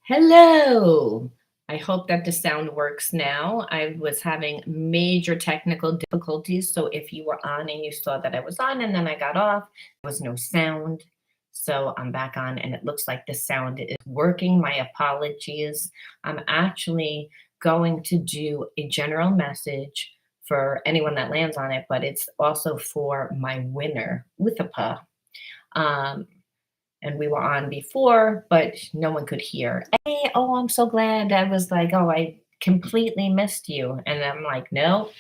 Hello. I hope that the sound works now. I was having major technical difficulties. So if you were on and you saw that I was on and then I got off, there was no sound. So I'm back on and it looks like the sound is working. My apologies. I'm actually going to do a general message for anyone that lands on it, but it's also for my winner, Uthapa. Um, and we were on before, but no one could hear. Hey, oh, I'm so glad. I was like, oh, I completely missed you. And I'm like, no,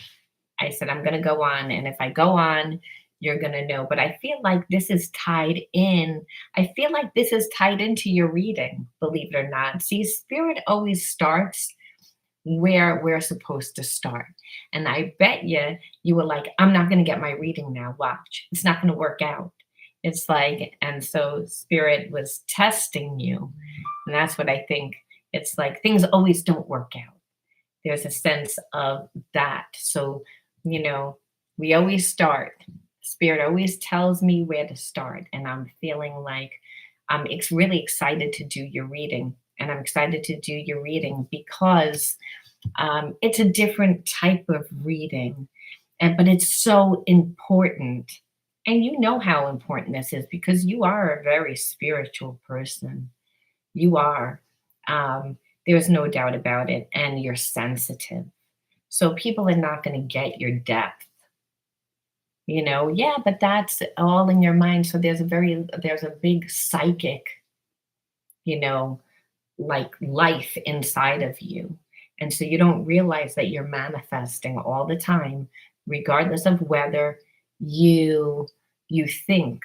I said, I'm going to go on. And if I go on, you're going to know. But I feel like this is tied in. I feel like this is tied into your reading, believe it or not. See, spirit always starts where we're supposed to start. And I bet you were like, I'm not going to get my reading now. Watch, it's not going to work out. It's like, and so spirit was testing you. And that's what I think. It's like things always don't work out. There's a sense of that. So, you know, we always start. Spirit always tells me where to start. And I'm feeling like really excited to do your reading. And I'm excited to do your reading because it's a different type of reading, but it's so important. And you know how important this is because you are a very spiritual person. You are. There's no doubt about it. And you're sensitive. So people are not going to get your depth. Yeah, but that's all in your mind. So there's a big psychic, you know, like life inside of you. And so you don't realize that you're manifesting all the time, regardless of whether you you think,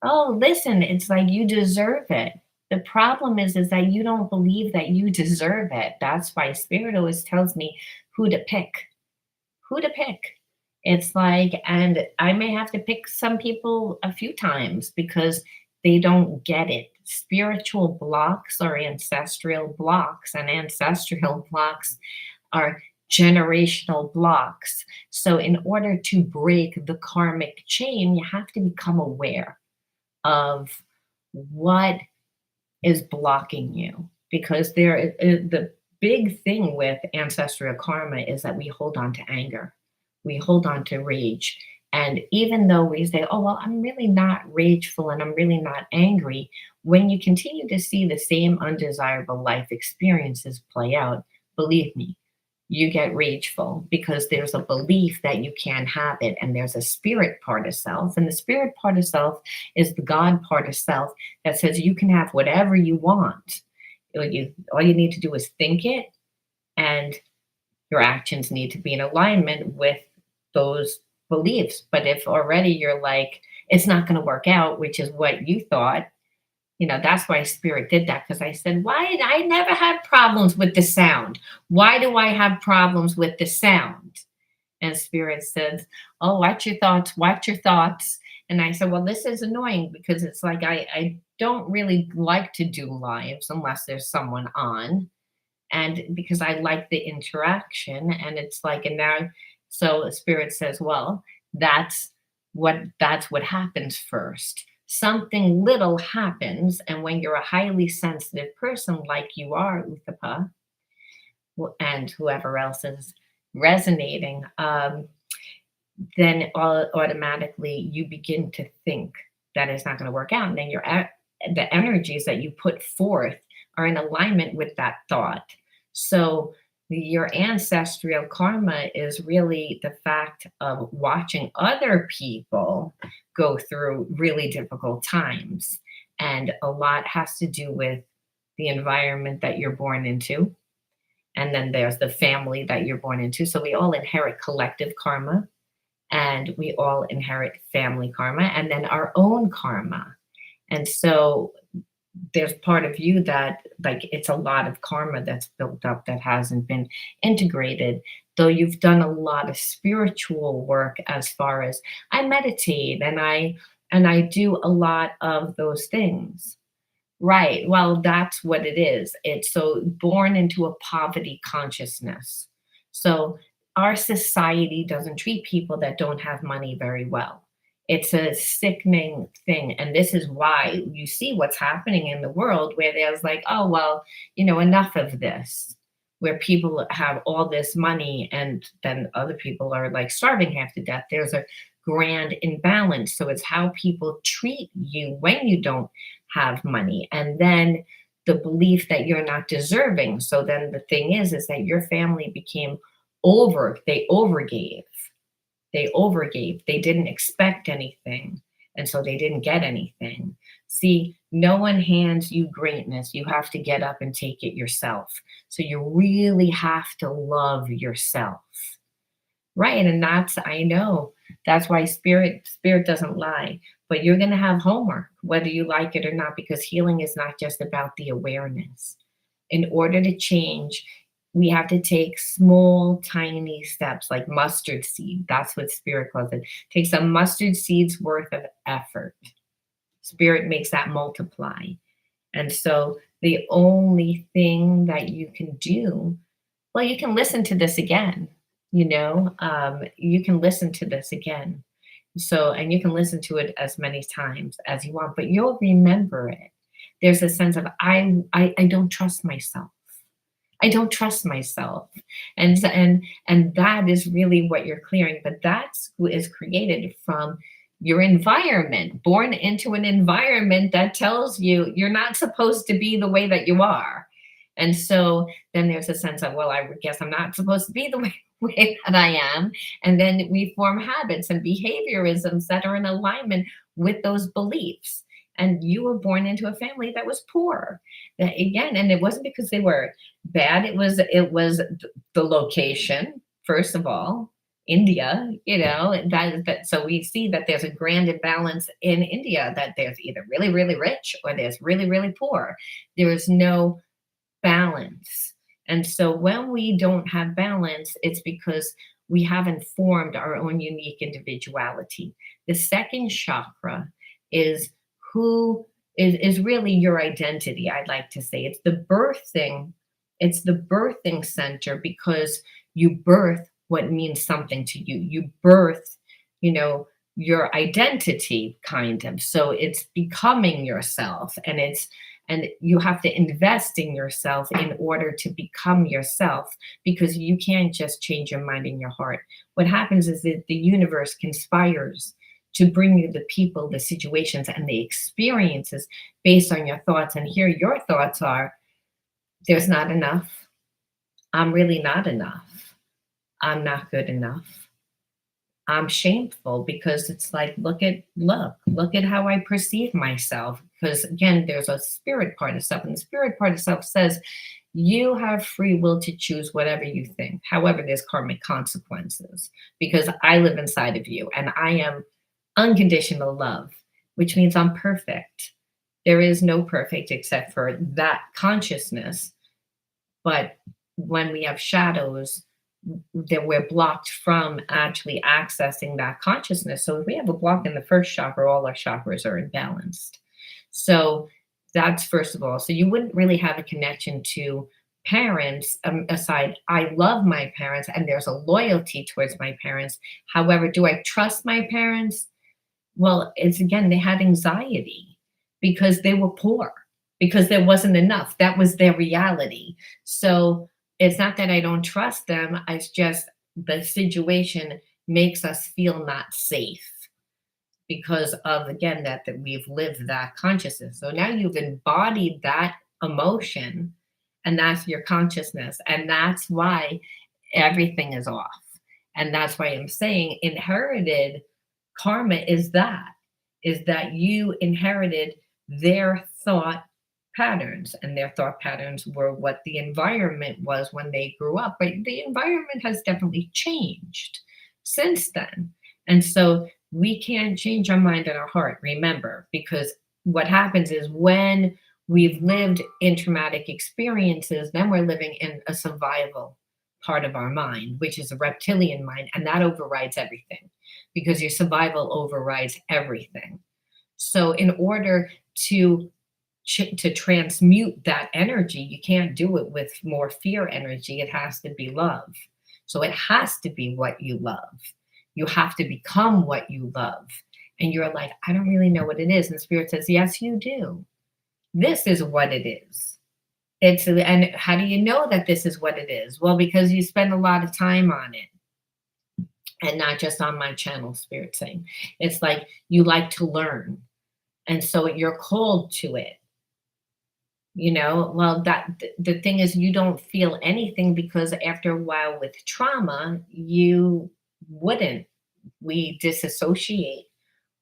oh, listen, it's like you deserve it. The problem is that you don't believe that you deserve it. That's why spirit always tells me who to pick. Who to pick. It's like, and I may have to pick some people a few times because they don't get it. Spiritual blocks are ancestral blocks, and ancestral blocks are generational blocks. So, in order to break the karmic chain, you have to become aware of what is blocking you. Because the big thing with ancestral karma is that we hold on to anger, we hold on to rage. And even though we say, oh, well, I'm really not rageful and I'm really not angry, when you continue to see the same undesirable life experiences play out, believe me, you get rageful because there's a belief that you can't have it. And there's a spirit part of self. And the spirit part of self is the God part of self that says you can have whatever you want. All you need to do is think it, and your actions need to be in alignment with those beliefs. But if already you're like, it's not going to work out, which is what you thought, that's why spirit did that. Because I said, why did I never have problems with the sound? Why do I have problems with the sound? And spirit said, oh, watch your thoughts. And I said, well, this is annoying because it's like I don't really like to do lives unless there's someone on. And because I like the interaction, and it's like, and now, so spirit says, well, that's what happens first. Something little happens, and when you're a highly sensitive person like you are, Uthapa, and whoever else is resonating, then automatically you begin to think that it's not going to work out, and then the energies that you put forth are in alignment with that thought. So your ancestral karma is really the fact of watching other people go through really difficult times. And a lot has to do with the environment that you're born into. And then there's the family that you're born into. So we all inherit collective karma, and we all inherit family karma, and then our own karma. And so there's part of you that, like, it's a lot of karma that's built up that hasn't been integrated, though you've done a lot of spiritual work. As far as I meditate and I do a lot of those things. Right, well, that's what it is. It's so born into a poverty consciousness. So our society doesn't treat people that don't have money very well. It's a sickening thing. And this is why you see what's happening in the world where there's like, oh, well, enough of this, where people have all this money and then other people are like starving half to death. There's a grand imbalance. So it's how people treat you when you don't have money. And then the belief that you're not deserving. So then the thing is that your family became they overgave. They overgave. They didn't expect anything. And so they didn't get anything. See, no one hands you greatness. You have to get up and take it yourself. So you really have to love yourself. Right. And I know that's why spirit doesn't lie. But you're going to have homework, whether you like it or not, because healing is not just about the awareness. In order to change, we have to take small, tiny steps like mustard seed. That's what spirit calls it. Take some mustard seeds worth of effort. Spirit makes that multiply. And so the only thing that you can do, well, you can listen to this again. You can listen to this again. So, and you can listen to it as many times as you want, but you'll remember it. There's a sense of I don't trust myself. I don't trust myself. And that is really what you're clearing. But that's who is created from your environment, born into an environment that tells you you're not supposed to be the way that you are. And so then there's a sense of, well, I guess I'm not supposed to be the way that I am. And then we form habits and behaviorisms that are in alignment with those beliefs. And you were born into a family that was poor. Again, and it wasn't because they were bad. It was the location, first of all. India, that so we see that there's a grand imbalance in India, that there's either really, really rich or there's really, really poor. There is no balance. And so when we don't have balance, it's because we haven't formed our own unique individuality. The second chakra is who is really your identity, I'd like to say. It's the birthing center, because you birth what means something to you. You birth, your identity, kind of. So it's becoming yourself, and you have to invest in yourself in order to become yourself, because you can't just change your mind and your heart. What happens is that the universe conspires to bring you the people, the situations, and the experiences based on your thoughts. And here your thoughts are, there's not enough. I'm really not enough. I'm not good enough. I'm shameful, because it's like, look at how I perceive myself. Because again, there's a spirit part of self, and the spirit part of self says you have free will to choose whatever you think. However, there's karmic consequences, because I live inside of you and I am unconditional love, which means I'm perfect. There is no perfect except for that consciousness. But when we have shadows, that we're blocked from actually accessing that consciousness. So if we have a block in the first chakra, all our chakras are imbalanced. So that's first of all. So you wouldn't really have a connection to parents, aside, I love my parents and there's a loyalty towards my parents. However, do I trust my parents? Well, it's again, they had anxiety because they were poor, because there wasn't enough. That was their reality. So it's not that I don't trust them. It's just the situation makes us feel not safe because of, again, that we've lived that consciousness. So now you've embodied that emotion, and that's your consciousness. And that's why everything is off. And that's why I'm saying inherited karma is that you inherited their thought patterns, and their thought patterns were what the environment was when they grew up. But the environment has definitely changed since then. And so we can't change our mind and our heart, remember, because what happens is when we've lived in traumatic experiences, then we're living in a survival part of our mind, which is a reptilian mind, and that overrides everything because your survival overrides everything. So in order to transmute that energy, you can't do it with more fear energy. It has to be love. So it has to be what you love. You have to become what you love. And you're like, I don't really know what it is. And Spirit says, yes, you do. This is what it is. And how do you know that this is what it is? Well, because you spend a lot of time on it, and not just on my channel, Spirit saying. It's like you like to learn. And so you're called to it. Well, the thing is, you don't feel anything because after a while with trauma, you wouldn't. We disassociate.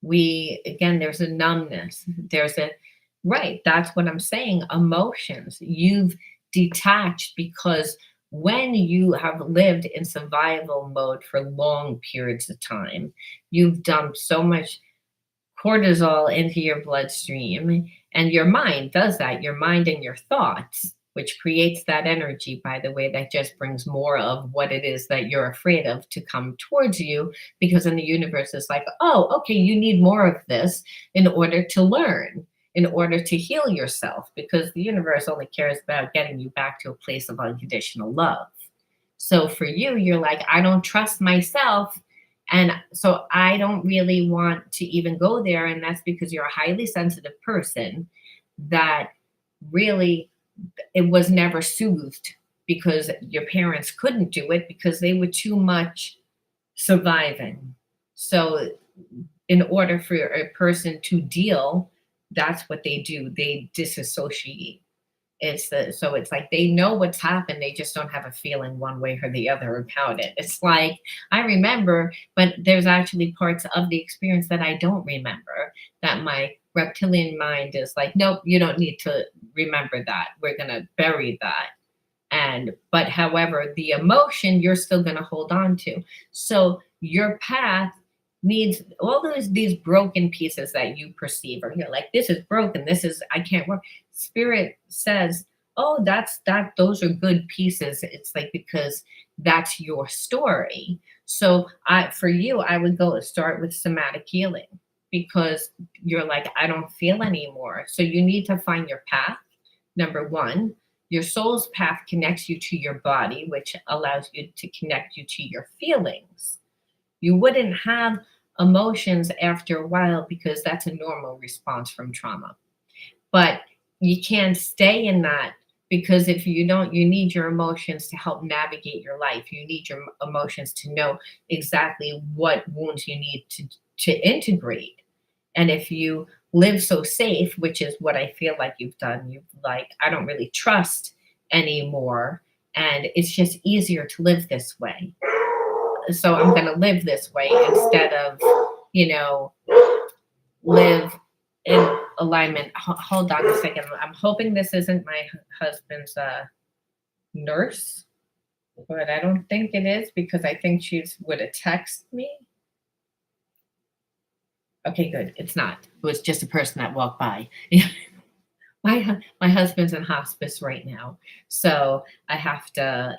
Again, there's a numbness. Right, that's what I'm saying. Emotions. You've detached because when you have lived in survival mode for long periods of time, you've dumped so much cortisol into your bloodstream, and your mind does that. Your mind and your thoughts, which creates that energy, by the way, that just brings more of what it is that you're afraid of to come towards you, because then the universe is like, oh, okay, you need more of this in order to learn, in order to heal yourself, because the universe only cares about getting you back to a place of unconditional love. So for you, you're like, I don't trust myself. And so I don't really want to even go there. And that's because you're a highly sensitive person that really, it was never soothed because your parents couldn't do it because they were too much surviving. So in order for a person to deal, that's what they do. They disassociate. So it's like they know what's happened, they just don't have a feeling one way or the other about it. It's like I remember, but there's actually parts of the experience that I don't remember, that my reptilian mind is like, nope, you don't need to remember that, we're going to bury that. But however, the emotion you're still going to hold on to. So your path needs all these broken pieces that you perceive, or you're like, this is broken, this is, I can't work. Spirit says, oh, those are good pieces. It's like, because that's your story. So for you, I would go start with somatic healing, because you're like, I don't feel anymore. So you need to find your path. Number one, your soul's path connects you to your body, which allows you to connect you to your feelings. You wouldn't have emotions after a while because that's a normal response from trauma. But you can't stay in that, because if you don't, you need your emotions to help navigate your life. You need your emotions to know exactly what wounds you need to integrate. And if you live so safe, which is what I feel like you've done, you've like, I don't really trust anymore. And it's just easier to live this way. So I'm going to live this way instead of, live in alignment. Hold on a second. I'm hoping this isn't my husband's nurse, but I don't think it is, because I think she would have texted me. Okay, good. It's not. It was just a person that walked by. My husband's in hospice right now, so I have to,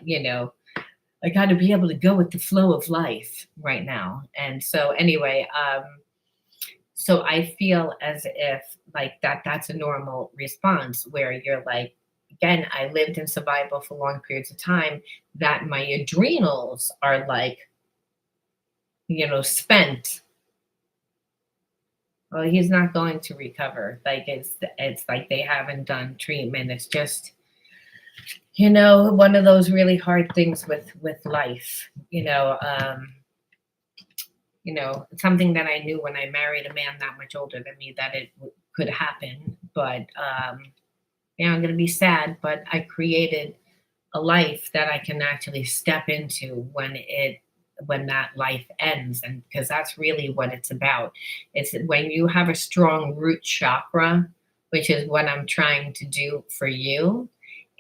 I got to be able to go with the flow of life right now. And so anyway, so I feel as if like that's a normal response, where you're like, again, I lived in survival for long periods of time, that my adrenals are like, spent. Well, he's not going to recover. Like it's like they haven't done treatment. It's just, one of those really hard things with life. Something that I knew when I married a man that much older than me, that it could happen. But I'm going to be sad, but I created a life that I can actually step into when that life ends. And because that's really what it's about. It's when you have a strong root chakra, which is what I'm trying to do for you.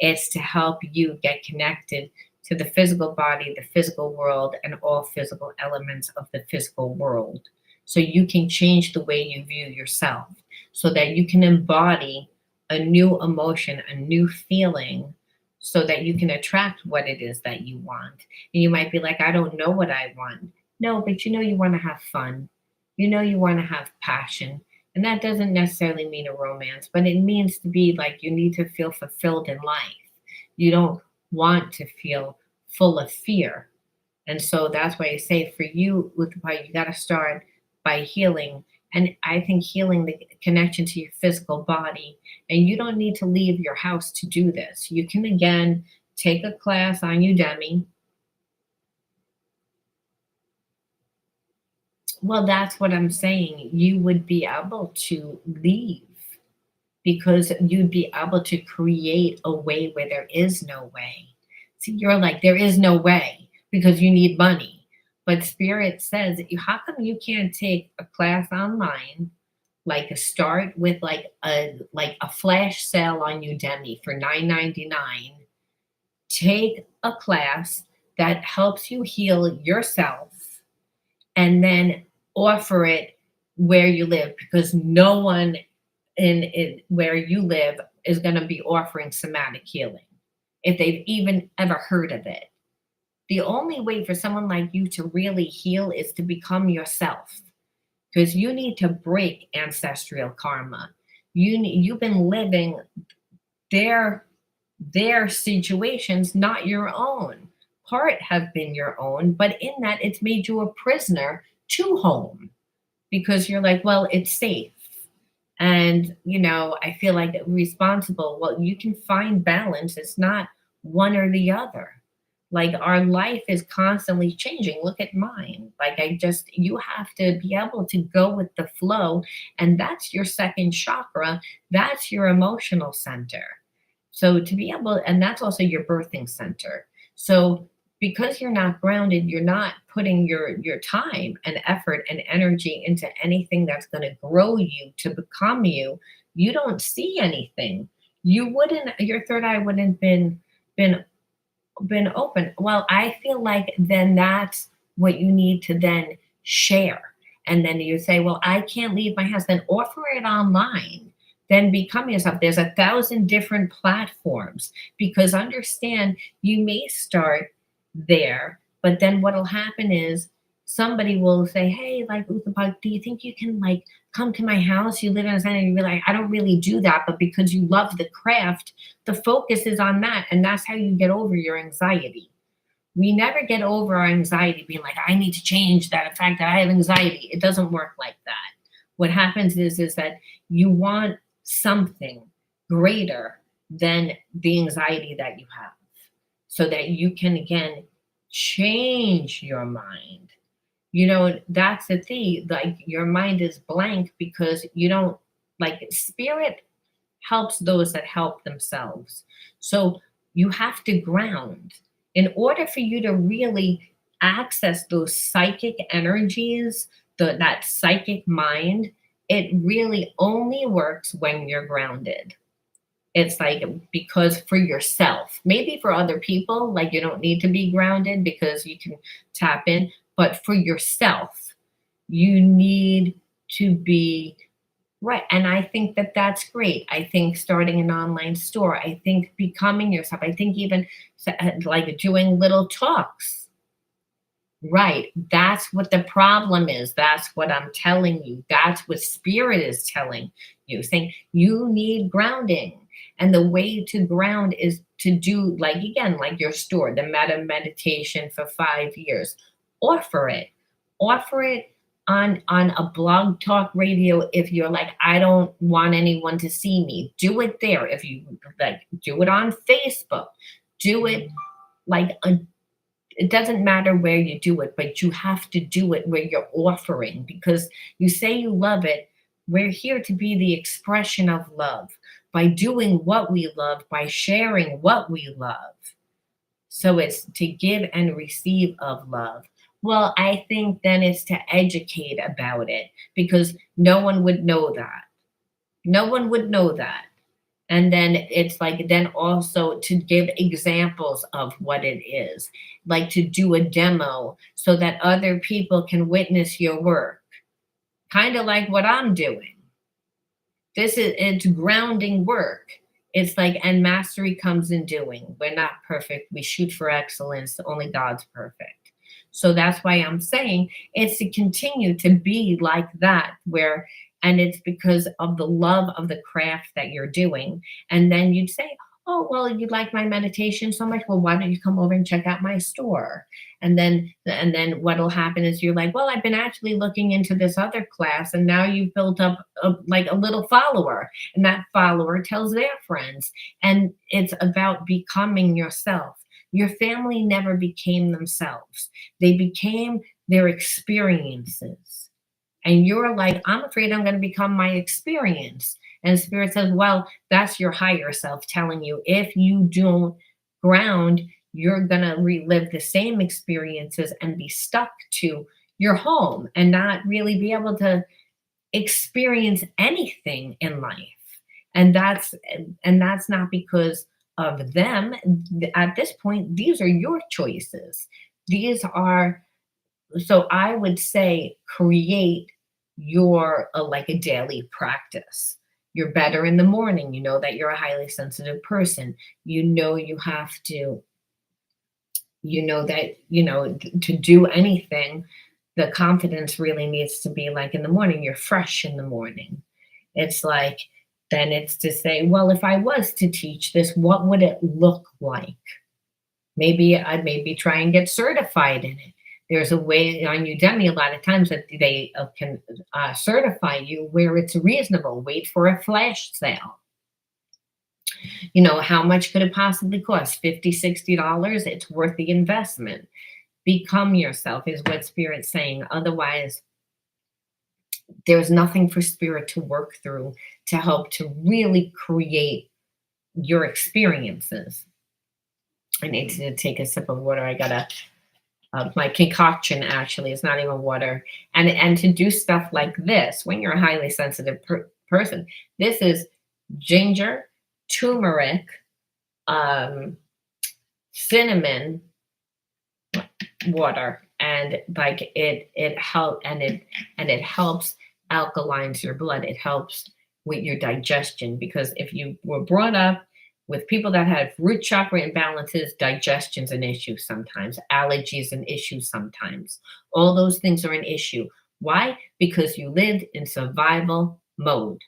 It's to help you get connected to the physical body, the physical world, and all physical elements of the physical world. So you can change the way you view yourself, so that you can embody a new emotion, a new feeling, so that you can attract what it is that you want. And you might be like, I don't know what I want. No, but you want to have fun. You want to have passion. And that doesn't necessarily mean a romance, but it means to be like, you need to feel fulfilled in life. You don't want to feel full of fear. And so that's why I say for you, you got to start by healing And I think healing the connection to your physical body. And you don't need to leave your house to do this. You can, again, take a class on Udemy. Well, that's what I'm saying. You would be able to leave because you'd be able to create a way where there is no way. See, you're like, there is no way because you need money. But Spirit says, how come you can't take a class online, like start with like a flash sale on Udemy for $9.99? Take a class that helps you heal yourself and then offer it where you live, because no one in where you live is going to be offering somatic healing if they've even ever heard of it. The only way for someone like you to really heal is to become yourself, because you need to break ancestral karma. You've been living their situations, not your own. Part have been your own, but in that it's made you a prisoner to home because you're like, well, it's safe. And, I feel like responsible. Well, you can find balance. It's not one or the other. Like our life is constantly changing. Look at mine. Like you have to be able to go with the flow. And that's your second chakra. That's your emotional center. So to be able, and that's also your birthing center. So because you're not grounded, you're not putting your time and effort and energy into anything that's going to grow you to become you. You don't see anything. Your third eye wouldn't been open. Well, I feel like then that's what you need to then share. And then you say, well, I can't leave my house. Then offer it online. Then become yourself. There's 1,000 different platforms, because understand you may start there, but then what'll happen is somebody will say, hey, like, Utapag, do you think you can like come to my house? You live in a center, and you'll be like, I don't really do that, but because you love the craft, the focus is on that. And that's how you get over your anxiety. We never get over our anxiety being like, I need to change that fact that I have anxiety. It doesn't work like that. What happens is that you want something greater than the anxiety that you have, so that you can again change your mind. That's the thing. Like your mind is blank because you don't, like, spirit helps those that help themselves. So you have to ground in order for you to really access those psychic energies, that psychic mind. It really only works when you're grounded. It's like, because for yourself, maybe for other people, like you don't need to be grounded because you can tap in, but for yourself, you need to be right. And I think that that's great. I think starting an online store, I think becoming yourself, I think even like doing little talks. Right. That's what the problem is. That's what I'm telling you. That's what spirit is telling you, saying you need grounding. And the way to ground is to do, like, again, like your store, the meditation for 5 years. Offer it. Offer it on a blog talk radio. If you're like, I don't want anyone to see me, do it there. If you like, do it on Facebook. Do it like it doesn't matter where you do it, but you have to do it where you're offering, because you say you love it. We're here to be the expression of love by doing what we love, by sharing what we love. So it's to give and receive of love. Well, I think then it's to educate about it, because no one would know that. No one would know that. And then it's like, then also to give examples of what it is, like to do a demo so that other people can witness your work, kind of like what I'm doing. It's grounding work. It's like, and mastery comes in doing. We're not perfect. We shoot for excellence. Only God's perfect. So that's why I'm saying it's to continue to be like that, and it's because of the love of the craft that you're doing. And then you'd say, Oh, well, you like my meditation so much. Well, why don't you come over and check out my store? And then what'll happen is you're like, well, I've been actually looking into this other class, and now you've built up like a little follower, and that follower tells their friends. And it's about becoming yourself. Your family never became themselves. They became their experiences. And you're like, I'm afraid I'm going to become my experience. And Spirit says, well, that's your higher self telling you if you don't ground, you're going to relive the same experiences and be stuck to your home and not really be able to experience anything in life. And that's not because of them. At this point, these are your choices. These are, so I would say, create your like a daily practice. You're better in the morning. You know that you're a highly sensitive person. You know you have to, you know that, to do anything, the confidence really needs to be like in the morning, you're fresh in the morning. It's like, then it's to say, well, if I was to teach this, what would it look like? Maybe I'd maybe try and get certified in it. There's a way on Udemy a lot of times that they can certify you where it's reasonable. Wait for a flash sale. How much could it possibly cost? 50, $60? It's worth the investment. Become yourself is what Spirit's saying. Otherwise, there's nothing for Spirit to work through to help to really create your experiences. I need to take a sip of water. I gotta my concoction actually is not even water. And to do stuff like this when you're a highly sensitive person, this is ginger, turmeric, cinnamon water, and like it help and it helps alkalines your blood. It helps with your digestion, because if you were brought up with people that have root chakra imbalances, digestion's an issue sometimes, allergies an issue sometimes. All those things are an issue. Why? Because you lived in survival mode.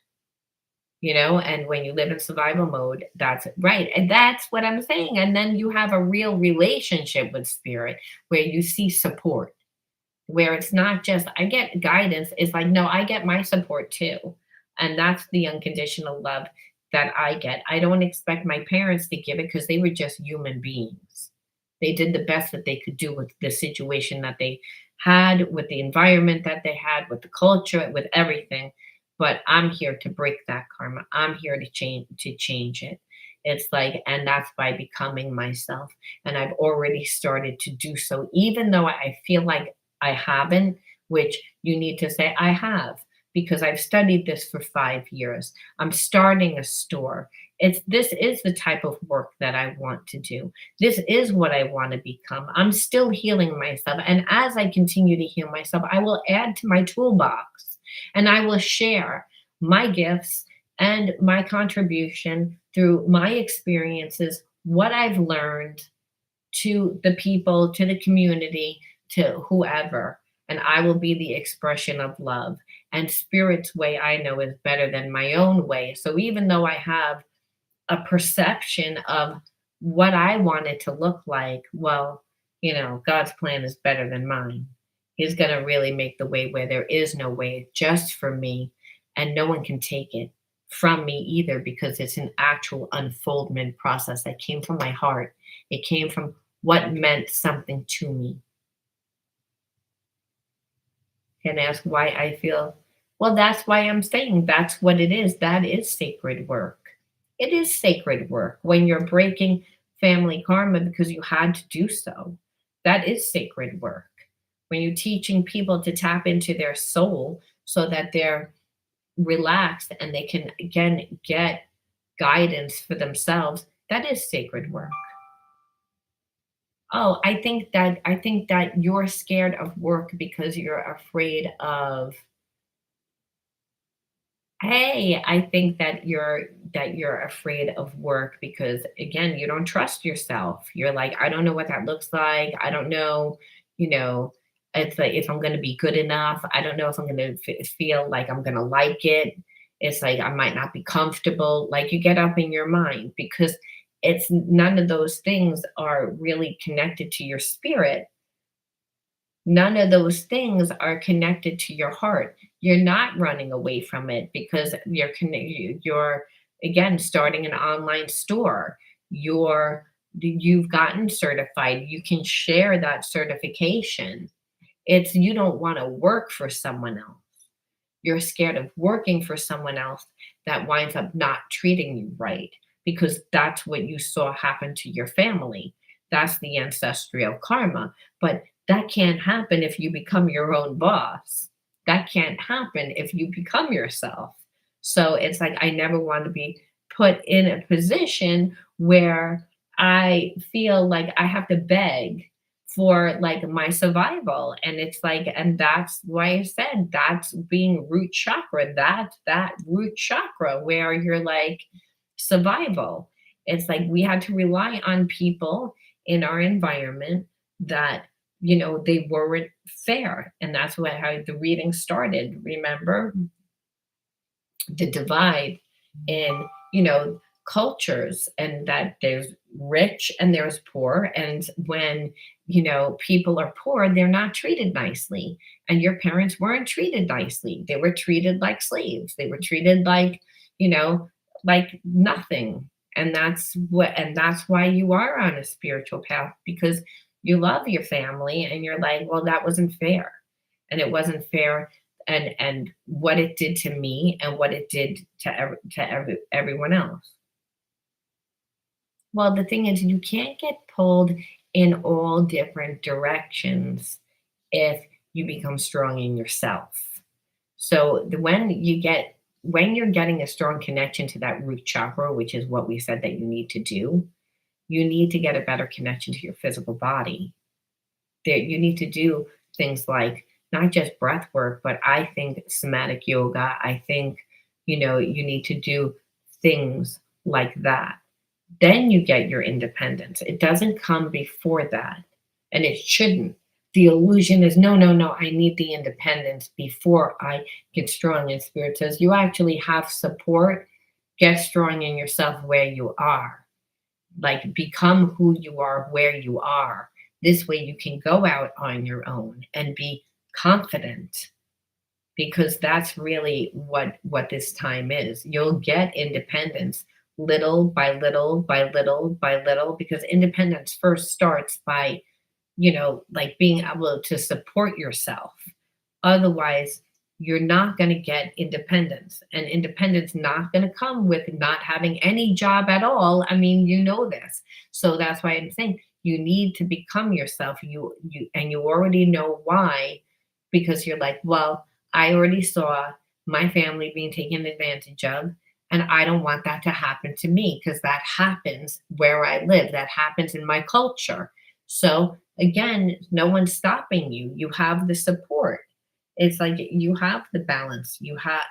And when you live in survival mode, that's right. And that's what I'm saying. And then you have a real relationship with Spirit where you see support, where it's not just, I get guidance. It's like, no, I get my support too. And that's the unconditional love that I get. I don't expect my parents to give it because they were just human beings. They did the best that they could do with the situation that they had, with the environment that they had, with the culture, with everything. But I'm here to break that karma. I'm here to change it. It's like, and that's by becoming myself. And I've already started to do so, even though I feel like I haven't, which you need to say I have, because I've studied this for 5 years. I'm starting a store. This is the type of work that I want to do. This is what I want to become. I'm still healing myself. And as I continue to heal myself, I will add to my toolbox and I will share my gifts and my contribution through my experiences, what I've learned, to the people, to the community, to whoever. And I will be the expression of love. And Spirit's way, I know, is better than my own way. So even though I have a perception of what I want it to look like, well, God's plan is better than mine. He's going to really make the way where there is no way, just for me. And no one can take it from me either, because it's an actual unfoldment process that came from my heart. It came from what meant something to me. Can ask why I feel, well, that's why I'm saying that's what it is. That is sacred work. It is sacred work when you're breaking family karma because you had to do so. That is sacred work. When you're teaching people to tap into their soul so that they're relaxed and they can again get guidance for themselves, that is sacred work. Oh, I think that you're scared of work because you're afraid of, hey, I think that you're afraid of work because again, you don't trust yourself. You're like, I don't know what that looks like. I don't know, you know, it's like if I'm going to be good enough. I don't know if I'm going to feel like I'm going to like it. It's like I might not be comfortable. Like you get up in your mind because It's none of those things are really connected to your spirit. None of those things are connected to your heart. You're not running away from it because you're again starting an online store. You've gotten certified. You can share that certification. It's you don't want to work for someone else. You're scared of working for someone else that winds up not treating you right because that's what you saw happen to your family. That's the ancestral karma. But that can't happen if you become your own boss. That can't happen if you become yourself. So it's like I never want to be put in a position where I feel like I have to beg for like my survival. And it's like, and that's why I said that's being root chakra. That root chakra where you're like survival. It's like we had to rely on people in our environment that they weren't fair. And that's what how the reading started. Remember the divide in cultures, and that there's rich and there's poor, and when people are poor, they're not treated nicely, and your parents weren't treated nicely. They were treated like slaves. They were treated like nothing. And that's why you are on a spiritual path, because you love your family and you're like, well, that wasn't fair. And it wasn't fair, and what it did to me and what it did to everyone else. Well, the thing is, you can't get pulled in all different directions if you become strong in yourself. So when you're getting a strong connection to that root chakra, which is what we said that you need to do, you need to get a better connection to your physical body. There, you need to do things like not just breath work, but I think somatic yoga. I think you need to do things like that. Then you get your independence. It doesn't come before that, and it shouldn't. The illusion is no, no, no, I need the independence before I get strong. And spirit says you actually have support. Get strong in yourself where you are. Like become who you are where you are. This way you can go out on your own and be confident, because that's really what this time is. You'll get independence little by little by little by little, because independence first starts by like being able to support yourself. Otherwise, you're not going to get independence, and independence not going to come with not having any job at all. I mean, this. So that's why I'm saying you need to become yourself. You already know why, because you're like, well, I already saw my family being taken advantage of, and I don't want that to happen to me, because that happens where I live. That happens in my culture. So again, no one's stopping you. You have the support. It's like you have the balance. You have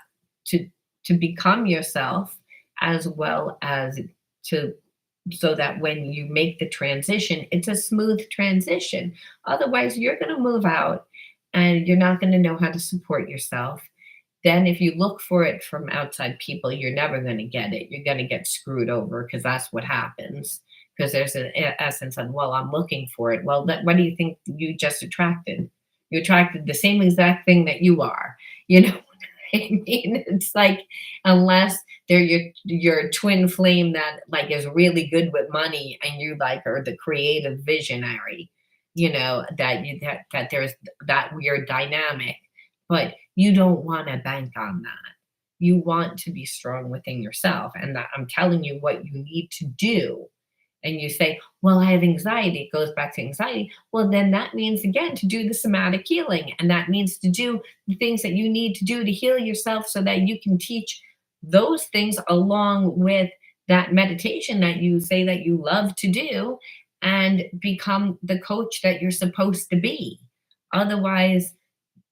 to become yourself, as well as to so that when you make the transition, it's a smooth transition. Otherwise, you're going to move out and you're not going to know how to support yourself. Then, if you look for it from outside people, you're never going to get it. You're going to get screwed over, because that's what happens. Because there's an essence of, well, I'm looking for it. Well, what do you think you just attracted? You attracted the same exact thing that you are. You know what I mean? It's like, unless they're your twin flame that like is really good with money, and you like are the creative visionary, that there's that weird dynamic. But you don't want to bank on that. You want to be strong within yourself. And that I'm telling you what you need to do. And you say, well, I have anxiety. It goes back to anxiety. Well, then that means, again, to do the somatic healing. And that means to do the things that you need to do to heal yourself, so that you can teach those things along with that meditation that you say that you love to do, and become the coach that you're supposed to be. Otherwise,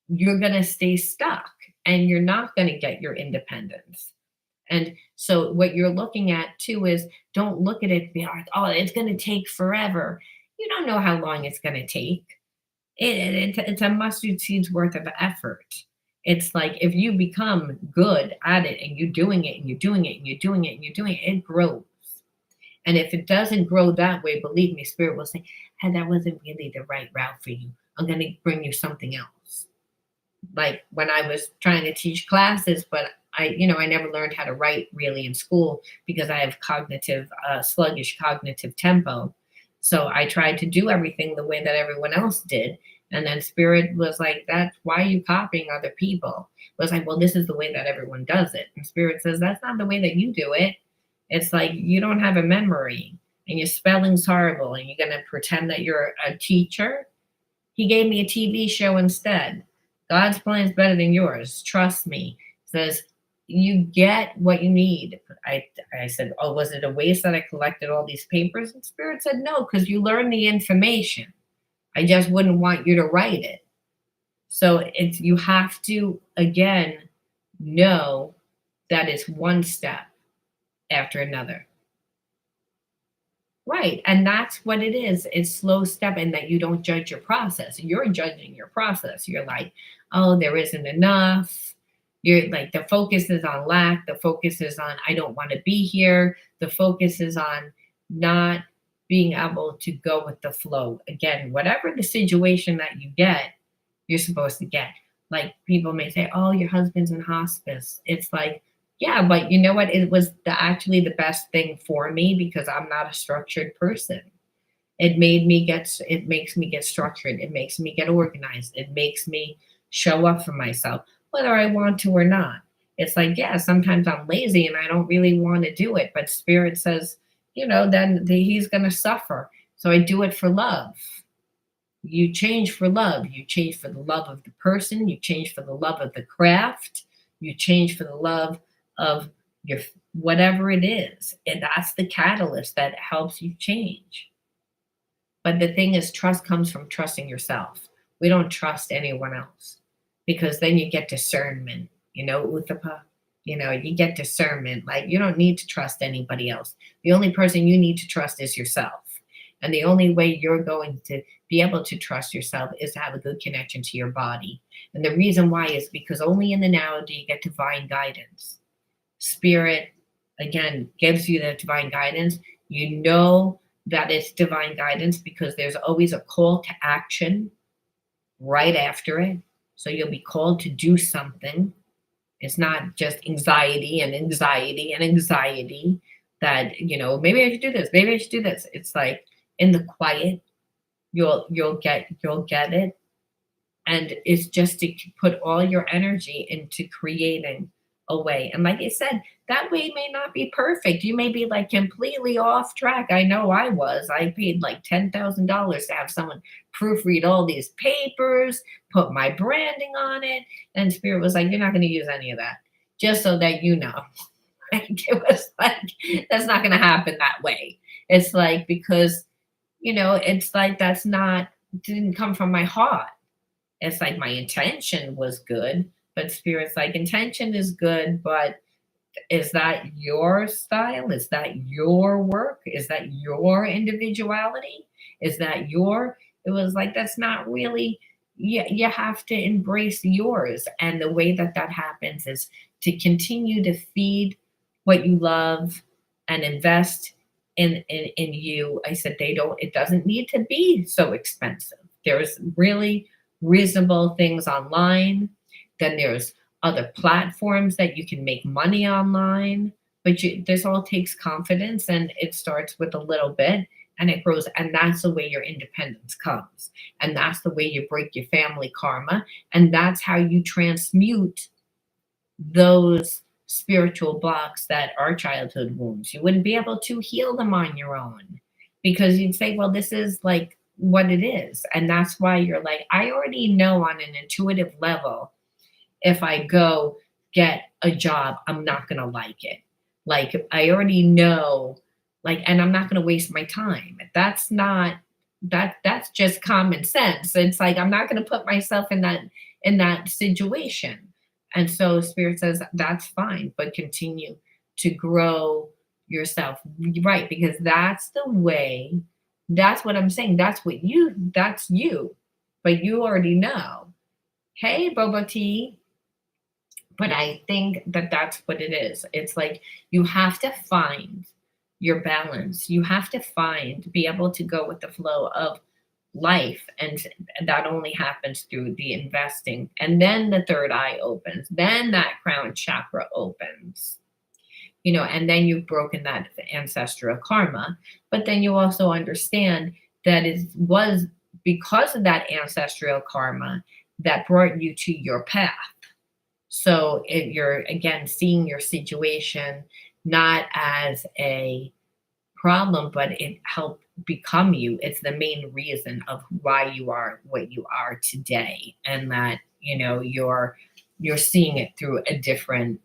you're going to stay stuck and you're not going to get your independence. And so what you're looking at too is, don't look at it, oh, it's going to take forever. You don't know how long it's going to take. It's a mustard seed's worth of effort. It's like if you become good at it, and you're doing it and you're doing it and you're doing it and you're doing it, it grows. And if it doesn't grow that way, believe me, spirit will say, hey, that wasn't really the right route for you. I'm going to bring you something else. Like when I was trying to teach classes, but I never learned how to write really in school because I have sluggish cognitive tempo. So I tried to do everything the way that everyone else did. And then spirit was like, that's why are you copying other people? It was like, well, this is the way that everyone does it. And spirit says, that's not the way that you do it. It's like, you don't have a memory and your spelling's horrible and you're going to pretend that you're a teacher. He gave me a TV show instead. God's plan is better than yours. Trust me. Says, you get what you need. I said, oh, was it a waste that I collected all these papers? And spirit said, no, because you learned the information. I just wouldn't want you to write it. So you have to, again, know that it's one step after another. Right. And that's what it is. It's slow step, and that you don't judge your process. You're judging your process. You're like, oh, there isn't enough. You're like, the focus is on lack. The focus is on, I don't want to be here. The focus is on not being able to go with the flow. Again, whatever the situation that you get, you're supposed to get. Like people may say, oh, your husband's in hospice. It's like, yeah, but you know what? It was actually the best thing for me because I'm not a structured person. It makes me get structured. It makes me get organized. It makes me show up for myself, whether I want to or not. It's like, yeah, sometimes I'm lazy and I don't really want to do it, but spirit says, then he's going to suffer. So I do it for love. You change for love. You change for the love of the person. You change for the love of the craft. You change for the love of your whatever it is. And that's the catalyst that helps you change. But the thing is, trust comes from trusting yourself. We don't trust anyone else because then you get discernment, Uthapa. You get discernment. Like you don't need to trust anybody else. The only person you need to trust is yourself. And the only way you're going to be able to trust yourself is to have a good connection to your body. And the reason why is because only in the now do you get divine guidance. Spirit, again, gives you that divine guidance. You know that it's divine guidance because there's always a call to action right after it. So you'll be called to do something. It's not just anxiety and anxiety and anxiety that, maybe I should do this, maybe I should do this. It's like in the quiet, you'll get it. And it's just to put all your energy into creating a way. And like I said, that way may not be perfect. You may be like completely off track. I know I was. I paid like $10,000 to have someone proofread all these papers, put my branding on it. And Spirit was like, you're not going to use any of that. Just so that you know. It was like, that's not going to happen that way. It's like, because, it's like didn't come from my heart. It's like my intention was good, but Spirit's like, intention is good, but is that your style? Is that your work? Is that your individuality? Is that it was like, that's not really, you have to embrace yours. And the way that happens is to continue to feed what you love and invest in you. I said, it doesn't need to be so expensive. There's really reasonable things online. Then there's other platforms that you can make money online. But this all takes confidence, and it starts with a little bit and it grows. And that's the way your independence comes. And that's the way you break your family karma. And that's how you transmute those spiritual blocks that are childhood wounds. You wouldn't be able to heal them on your own because you'd say, well, this is like what it is. And that's why you're like, I already know on an intuitive level, if I go get a job, I'm not going to like it. Like I already know, and I'm not going to waste my time. That's just common sense. It's like, I'm not going to put myself in that situation. And so Spirit says, that's fine, but continue to grow yourself. Right. Because that's the way, that's what I'm saying. That's you, but you already know. Hey, Bobo T. But I think that's what it is. It's like, you have to find your balance. You have to be able to go with the flow of life. And that only happens through the investing. And then the third eye opens. Then that crown chakra opens. And then you've broken that ancestral karma. But then you also understand that it was because of that ancestral karma that brought you to your path. So you're, again, seeing your situation not as a problem, but it helped become you. It's the main reason of why you are what you are today. And that, you're seeing it through a different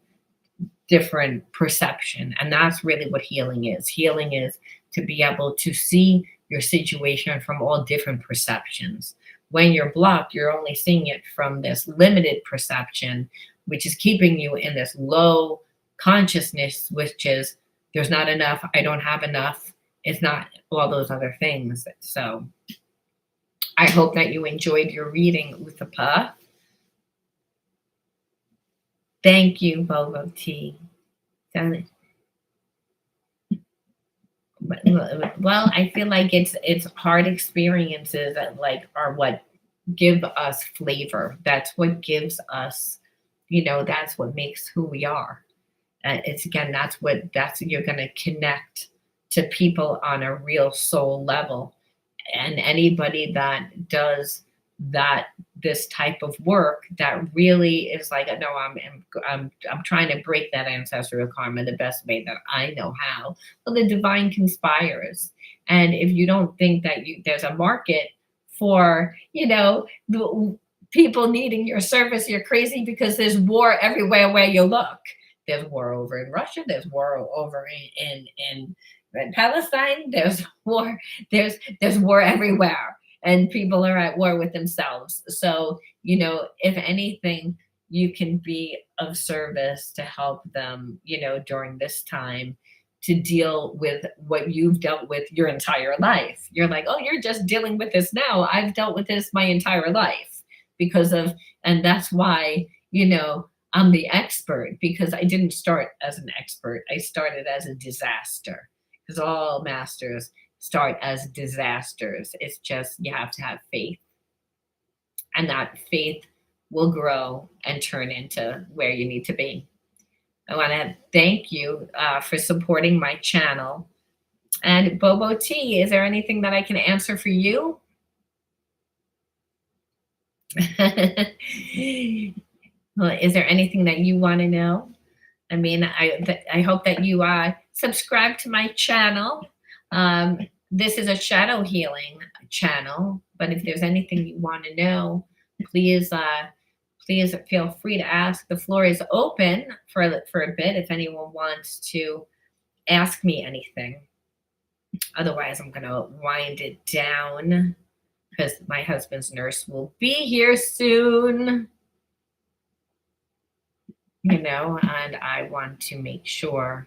perception. And that's really what healing is. Healing is to be able to see your situation from all different perceptions. When you're blocked, you're only seeing it from this limited perception, which is keeping you in this low consciousness, which is there's not enough, I don't have enough. It's not all those other things. So I hope that you enjoyed your reading, Uthapa. Thank you, Bobo T. Well, I feel like it's hard experiences that are what give us flavor. That's what gives us, that's what makes who we are. It's, again, you're going to connect to people on a real soul level. And anybody that does this type of work that really is like, no, I'm trying to break that ancestral karma the best way that I know how. Well, the divine conspires. And if you don't think that there's a market for, the people needing your service, you're crazy, because there's war everywhere where you look. There's war over in Russia. There's war over in Palestine. There's war. There's war everywhere. And people are at war with themselves. So, if anything, you can be of service to help them, during this time, to deal with what you've dealt with your entire life. You're like, oh, you're just dealing with this now. I've dealt with this my entire life and that's why, I'm the expert, because I didn't start as an expert. I started as a disaster, because all masters start as disasters. It's just, you have to have faith, and that faith will grow and turn into where you need to be. I want to thank you for supporting my channel. And Bobo T, is there anything that I can answer for you? Well, is there anything that you want to know? I mean, I hope that you subscribe to my channel. This is a shadow healing channel, but if there's anything you want to know, please feel free to ask. The floor is open for a bit if anyone wants to ask me anything. Otherwise, I'm going to wind it down, because my husband's nurse will be here soon. And I want to make sure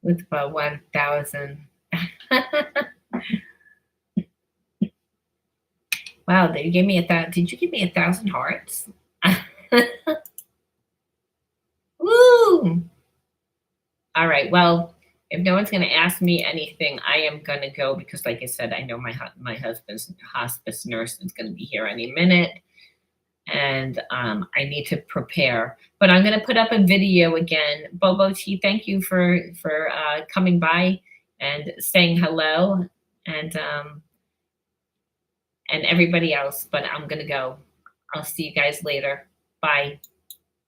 with about 1,000. Wow, did you give me 1,000 hearts? Woo! All right, well, if no one's going to ask me anything, I am going to go, because like I said, I know my husband's hospice nurse is going to be here any minute. And I need to prepare, but I'm going to put up a video again. Bobo T, thank you for coming by and saying hello, and everybody else. But I'm going to go. I'll see you guys later. Bye.